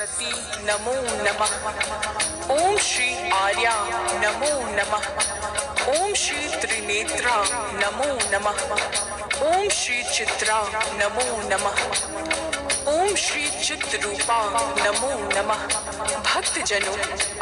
सरस्वती नमो नमः। ओम श्री आर्या नमो नमः। ओम श्री त्रिनेत्रा नमो नमः। ओम श्री चित्रा नमो नमः। ओम श्री चित्रूपा नमो नमः। भक्तजनों,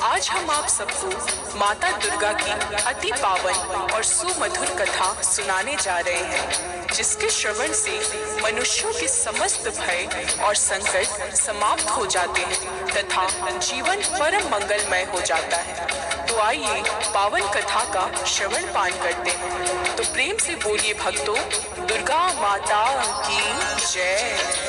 आज हम आप सबको माता दुर्गा की अति पावन और सुमधुर कथा सुनाने जा रहे हैं, जिसके श्रवण से मनुष्यों के समस्त भय और संकट समाप्त हो जाते हैं तथा जीवन परम मंगलमय हो जाता है। तो आइए पावन कथा का श्रवण पान करते हैं। तो प्रेम से बोलिए भक्तों, दुर्गा माता की जय।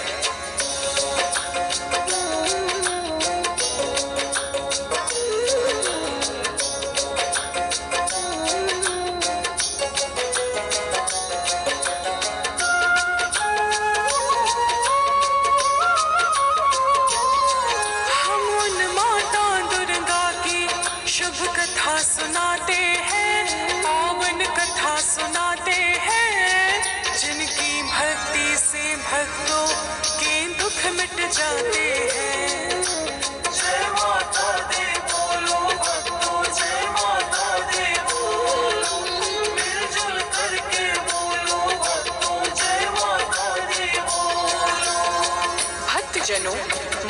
सुनाते हैं, पावन कथा सुनाते हैं, जिनकी भक्ति से भक्तों के दुख मिट जाते हैं। जय माता दी बोलो भक्तों, जय माता दी बोलो, मिलजुल करके बोलो भक्तों, जय माता दी बोलो। भक्तजनों,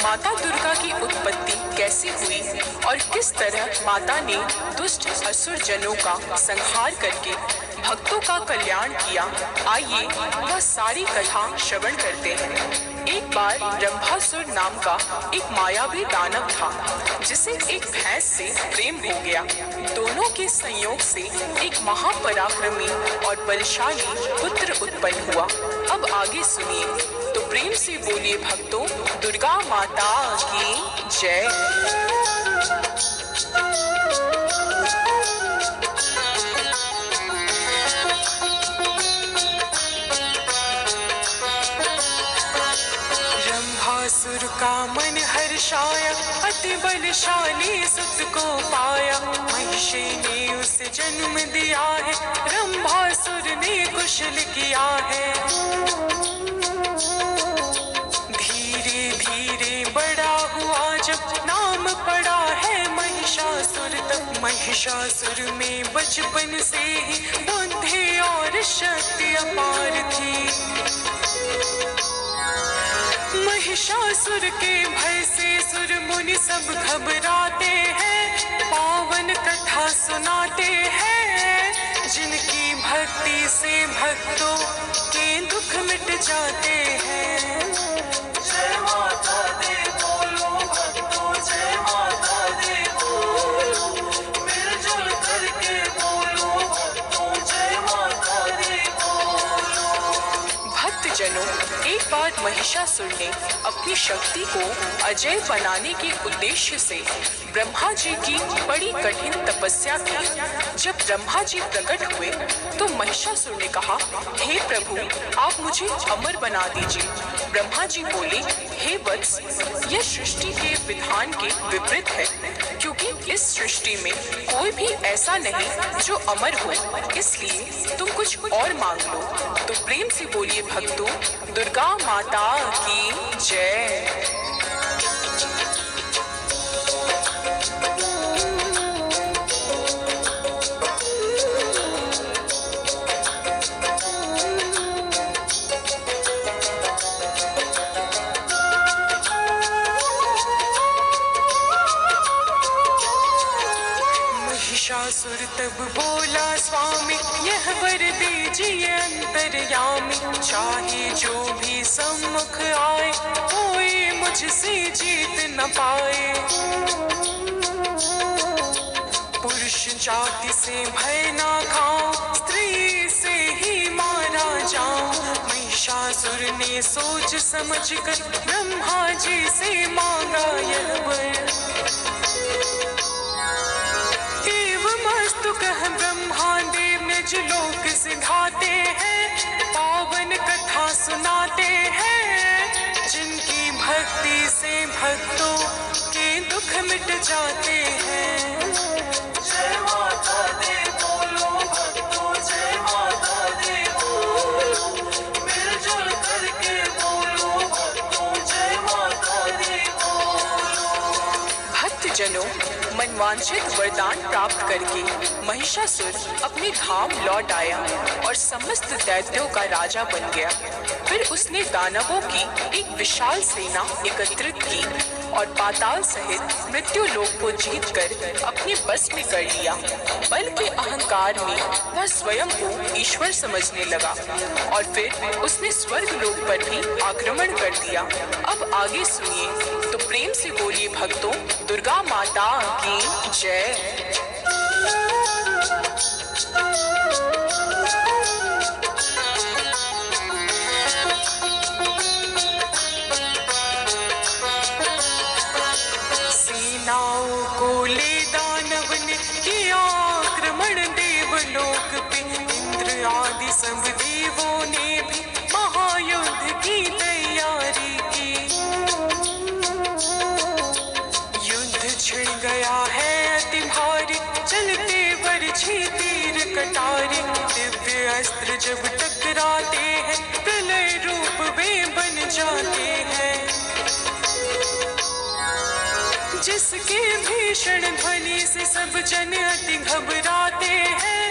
माता दुर्गा की उत्पत्ति कैसे हुई और किस तरह माता ने दुष्ट असुर जनों का संहार करके भक्तों का कल्याण किया, आइए वह सारी कथा श्रवण करते हैं। एक बार ब्रह्मासुर नाम का एक मायावी दानव था, जिसे एक भैंस से प्रेम हो गया। दोनों के संयोग से एक महापराक्रमी और बलशाली पुत्र उत्पन्न हुआ। अब आगे सुनिए। तो प्रेम से बोलिए भक्तों, दुर्गा माता की जय। ब्रह्मासुर का मन हर्षाया, अति बलशाली सुत को पाया। महिषी ने उसे जन्म दिया है, ब्रह्मासुर ने कुशल किया है। धीरे धीरे बड़ा हुआ जब नाम पड़ा है महिषासुर, तब महिषासुर में बचपन से ही बुद्धि और शक्ति अपार थी। महिषासुर के भय से सुर मुनि सब घबराते हैं, पावन कथा सुनाते हैं, जिनकी भक्ति से भक्तों के दुख मिट जाते हैं। जय माता दी बोलो भक्तों, जय माता दी बोलो, मिलजुल करके बोलो भक्तों, जय माता दी बोलो। भक्तजनों, एक बार महिषासुर ने अपनी शक्ति को अजय बनाने के उद्देश्य से ब्रह्मा जी की बड़ी कठिन तपस्या की। जब ब्रह्मा जी प्रकट हुए तो महिषासुर ने कहा, हे प्रभु, आप मुझे अमर बना दीजिए। ब्रह्मा जी बोले, हे वत्स, यह सृष्टि के विधान के विपरीत है, क्योंकि इस सृष्टि में कोई भी ऐसा नहीं जो अमर हो, इसलिए तुम कुछ और मांग लो। तो प्रेम से बोलिए भक्तों, दुर्गा माता की जय। महिषासुर तब बोला, स्वामी यह वर दीजिए अंतर्यामी, चाहे जो भी सम्मुख आए, कोई मुझसे जीत न पाए। पुरुष जाति से भय ना खाऊं, स्त्री से ही मारा जाऊं। महिषासुर ने सोच समझ कर ब्रह्मा जी से मांगा यह वर। मस्तु कह ब्रह्मा देव निज लोक सिधाते हैं, पावन कथा सुनाते हैं, जिनकी भक्ति से भक्तों के दुख मिट जाते हैं। जय माता दी बोलो भक्तों, जय माता दी बोलो, मिलजुल करके बोलो भक्तों, जय माता दी बोलो। भक्तजनों, मनवांछित वरदान प्राप्त करके महिषासुर अपने धाम लौट आया और समस्त दैत्यों का राजा बन गया। फिर उसने दानवों की एक विशाल सेना एकत्रित की और पाताल सहित मृत्यु लोक को जीतकर अपने बस में कर लिया। बल के अहंकार में वह स्वयं को ईश्वर समझने लगा और फिर उसने स्वर्ग लोक पर भी आक्रमण कर दिया। अब आगे सुनिए, तो प्रेम से बोलिए भक्तों, दुर्गा माता की जय। सेनाओं को ले दानव ने किया आक्रमण देवलोक पे। इंद्र आदि सब देवों ने भी महायुद्ध की तैयारी की। युद्ध छिड़ गया है अति भारी, चलते बरछी तीर कटारी। दिव्य अस्त्र जब टकराते हैं, प्रलय रूप वे बन जाते हैं। जिसके भीषण ध्वनि से सब जन अति घबराते हैं,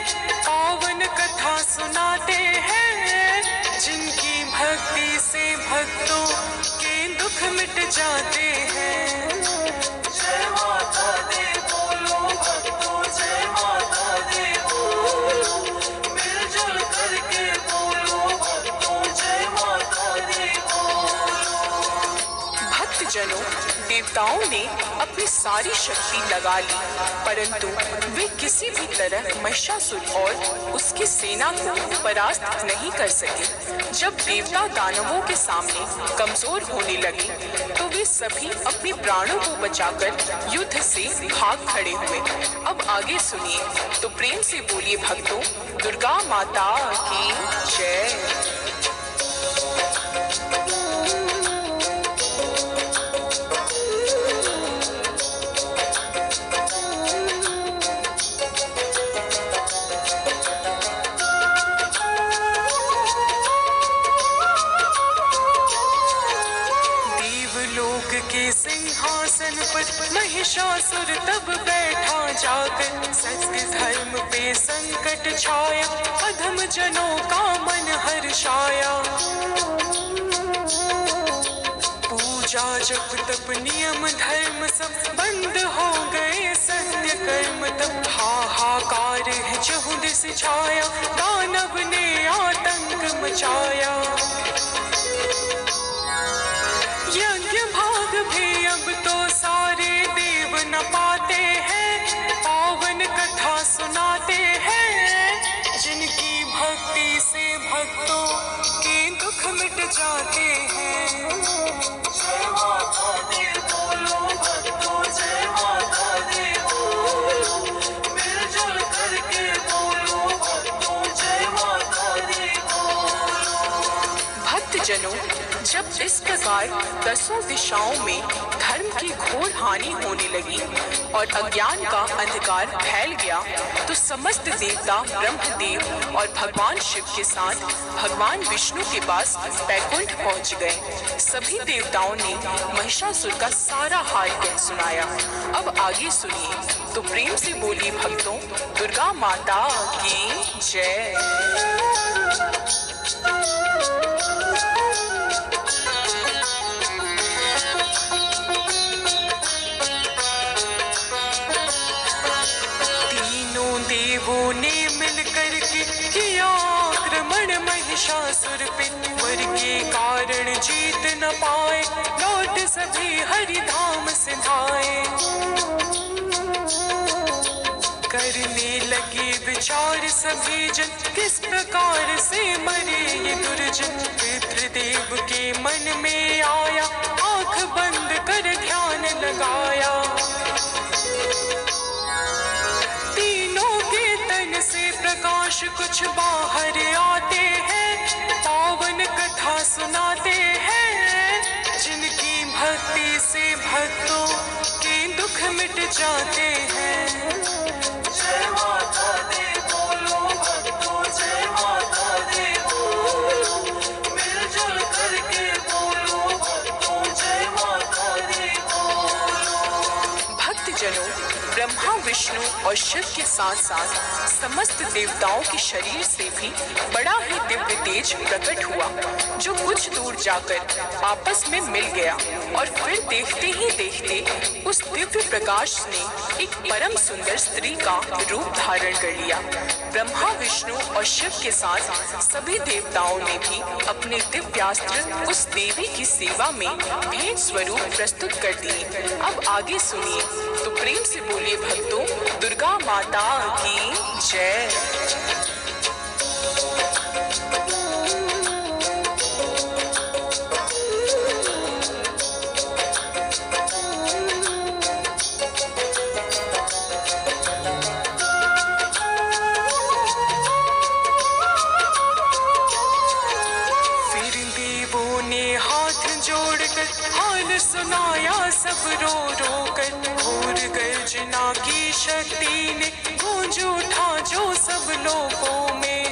पावन कथा सुनाते हैं। जिनकी भक्ति से भक्तों के दुख मिट जाते हैं। जय माता दी बोलो भक्तों, जय माता दी बोलो। मिलजुल करके बोलो भक्तों, जय माता दी बोलो। भक्तजनों, देवताओं ने अपनी सारी शक्ति लगा ली, परंतु वे किसी भी तरह महिषासुर और उसकी सेना को परास्त नहीं कर सके। जब देवता दानवों के सामने कमजोर होने लगे, तो वे सभी अपने प्राणों को बचाकर युद्ध से भाग खड़े हुए। अब आगे सुनिए, तो प्रेम से बोलिए भक्तों, दुर्गा माता की जय। के सिंहासन पर महिषासुर तब बैठा जाकर। सत्य धर्म पे संकट छाया, अधम जनों का मन हर्षाया। पूजा जप तप नियम धर्म सब बंद हो गए, सत्य कर्म तब हाहाकार है चहुदिस छाया। दानव ने आतंक मचाया। यज्ञ भाग भी अब तो सारे देव न पाते हैं, पावन कथा सुनाते हैं। जिनकी भक्ति से भक्तों के दुख मिट जाते हैं। जय माता दी बोलो भक्तों, जय माता दी बोलो। मिलजुल करके बोलो भक्तों, जय माता दी बोलो। भक्तजनों, जब इस प्रकार दसों दिशाओं में धर्म की घोर हानि होने लगी और अज्ञान का अंधकार फैल गया, तो समस्त देवता ब्रह्मदेव और भगवान शिव के साथ भगवान विष्णु के पास बैकुंठ पहुंच गए। सभी देवताओं ने महिषासुर का सारा हाल कह सुनाया। अब आगे सुनिए, तो प्रेम से बोलिए भक्तों, दुर्गा माता की जय। देवों ने मिलकर के किया आक्रमण महिषासुर पे। वर के कारण जीत न पाए, लौट सभी हरिधाम से धाए। करने लगे विचार सभी जन, किस प्रकार से मरे ये दुर्जन। पितृदेव के मन में आया, आंख बंद कर ध्यान लगाया। से प्रकाश कुछ बाहर आते हैं, पावन कथा सुनाते हैं। जिनकी भक्ति से भक्तों के दुख मिट जाते हैं। जय माता दी बोलो भक्तों, जय माता दी बोलो। मिलजुल करके बोलो भक्तों, जय माता दी बोलो। भक्तजनों, ब्रह्मा, विष्णु और शिव के साथ साथ समस्त देवताओं के शरीर से भी बड़ा ही दिव्य तेज प्रकट हुआ, जो कुछ दूर जाकर आपस में मिल गया और फिर देखते ही देखते उस दिव्य प्रकाश ने एक परम सुंदर स्त्री का रूप धारण कर लिया। ब्रह्मा, विष्णु और शिव के साथ सभी देवताओं ने भी अपने दिव्यास्त्र उस देवी की सेवा में भेंट स्वरूप प्रस्तुत कर दिए। अब आगे सुनिए, तो प्रेम से बोलिए भक्तों, दुर्गा माता की जय। सुनाया सब रो रो कर, घोर गर्जना की शक्ति ने गूंज उठा जो सब लोगों में।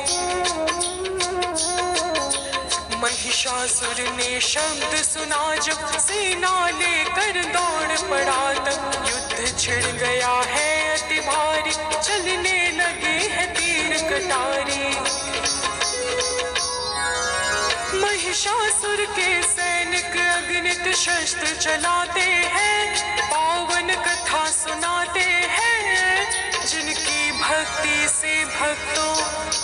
महिषासुर ने शब्द सुना जब सेना लेकर दौड़ पड़ा, तब युद्ध छिड़ गया है अति भारी, चलने लगे हैं तीर कटारी। महिषासुर के सैनिक अगणित शस्त्र चलाते हैं, पावन कथा सुनाते हैं, जिनकी भक्ति से भक्तों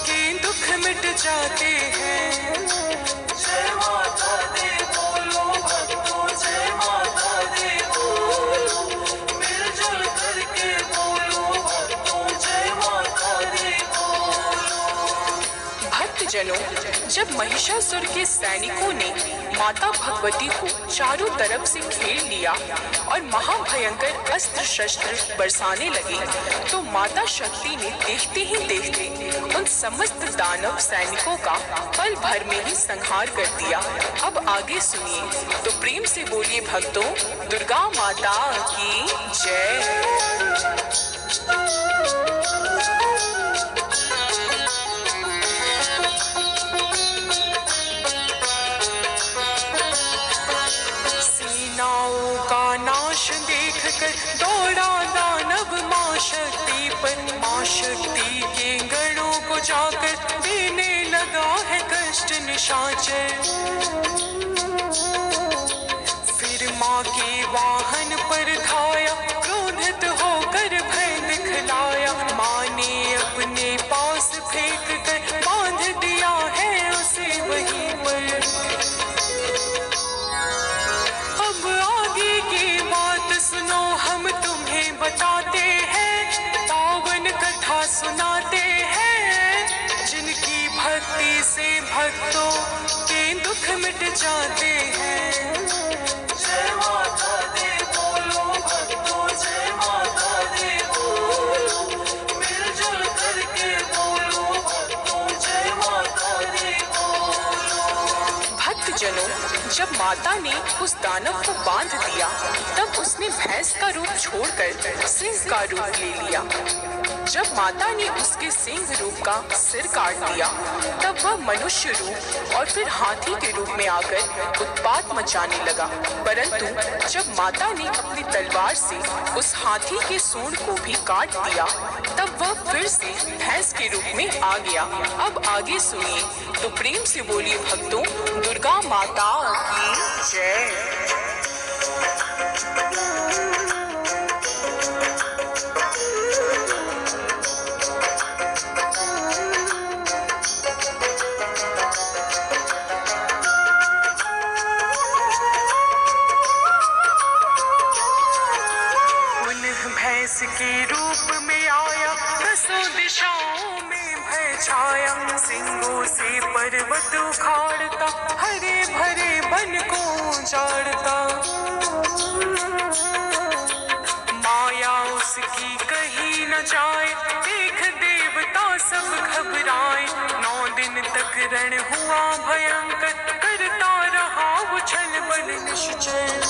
के दुख मिट जाते हैं। जय माता दी बोलो भक्तों, जय माता दी बोलो, मिलजुल करके बोलो भक्तों, जय माता दी बोलो। भक्तजनों, जब महिषासुर के सैनिकों ने माता भगवती को चारों तरफ से घेर लिया और महाभयंकर अस्त्र शस्त्र बरसाने लगे, तो माता शक्ति ने देखते ही देखते उन समस्त दानव सैनिकों का पल भर में ही संहार कर दिया। अब आगे सुनिए, तो प्रेम से बोलिए भक्तों, दुर्गा माता की जय। दौड़ा दानव माँ शक्ति पर, माँ शक्ति के गणों को जाकर देने लगा है कष्ट निशाचर। फिर माँ के वाहन पर खाया, क्रोधित होकर भय दिखलाया, माँ ने अपने पास फेंक कर बांध दिया है उसे वहीं पर। अब आगे की बात सुनो, हम तुम्हें बताते हैं, पावन कथा सुनाते हैं, जिनकी भक्ति से भक्तों के दुख मिट जाते हैं। जय माता दी बोलो भक्तों, जय माता दी बोलो, मिलजुल करके बोलो भक्तों, जय माता दी बोलो। भक्तजनों, जब माता ने उस दानव को बांध दिया, तब उसने भैंस का रूप छोड़कर सिंह का रूप ले लिया। जब माता ने उसके सिंह रूप का सिर काट दिया, तब वह मनुष्य रूप और फिर हाथी के रूप में आकर उत्पात मचाने लगा। परंतु जब माता ने अपनी तलवार से उस हाथी के सूंड को भी काट दिया, तब वह फिर से भैंस के रूप में आ गया। अब आगे सुनिए, तो प्रेम से बोलिए भक्तों, दुर्गा माता की जय। के रूप में आया, दसों दिशाओं में भय छाया, सिंगों से पर्वत उखाड़ता, हरे भरे वन को उजाड़ता। माया उसकी कहीं न जाए, देख देवता सब घबराए, 9 दिन तक रण हुआ भयंकर, करता रहा वो छल बल निश्चय।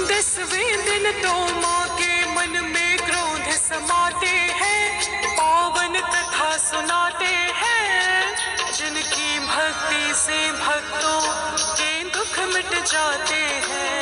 10वें दिन तो माँ के मन में क्रोध समाते हैं, पावन कथा सुनाते हैं, जिनकी भक्ति से भक्तों के दुख मिट जाते हैं।